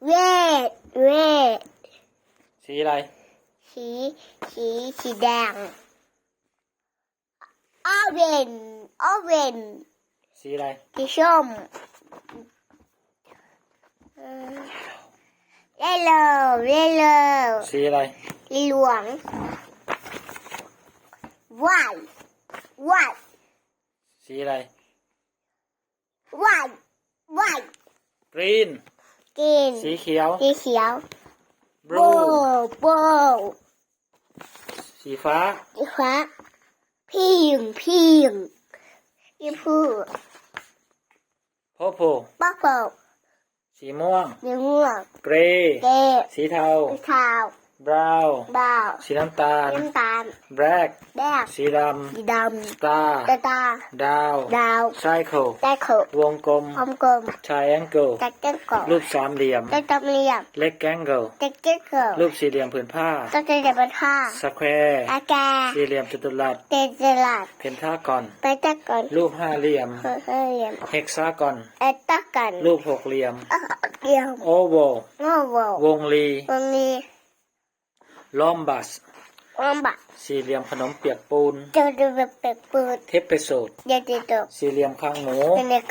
เวทเวทสีอะไรสีสีแดงออเรนออเรนสีอะไรสีส้มเยลโล่เยลโล่สีอะไรเหลืองวายวายสีอะไรวายวาย กรีนกินสีเขียว สีเขียว บลู โบ สีฟ้า สีฟ้าพิงพิงสีพู โพโพ ป๊อปเปอร์สีม่วง สีม่วง เกรย์ เกย์ สีเทา สีขาว บราวน์ บราวน์ สีน้ำตาล น้ำตาล แบล็ก แดง สีดสีดำสตาร์ ำตา ดาว ดาว ไซเคิล ได้เขิบ วงกลม อมกลม ไทรแองเกิล จักเก็ตเกิล รูปสามเหลี่ยม จักตำเลียม เล็กแกงเกิล จักเก็ตเกิล รูปสี่เหลี่ยมผืนผ้า จักเก็ตเป็นผ้า สแควร์ อาแก สี่เหลี่ยมจัตุรัส เตจลัด เพนทากอน ไปจักก่อน รูปห้าเหลี่ยม เฮียม เฮกซากอน เอตักกัน รูปหกเหลี่ยม เกี่ยว โอโว โง่โว วงรี วันนี้ ลอมบัส วันบะ สี่เหลี่ยมขนมเปียกปูน จะดูแบบเปิด เทปเปโซด เดี๋ยวจะจบ สี่เหลี่ยมคางหมู เป็นเด็ก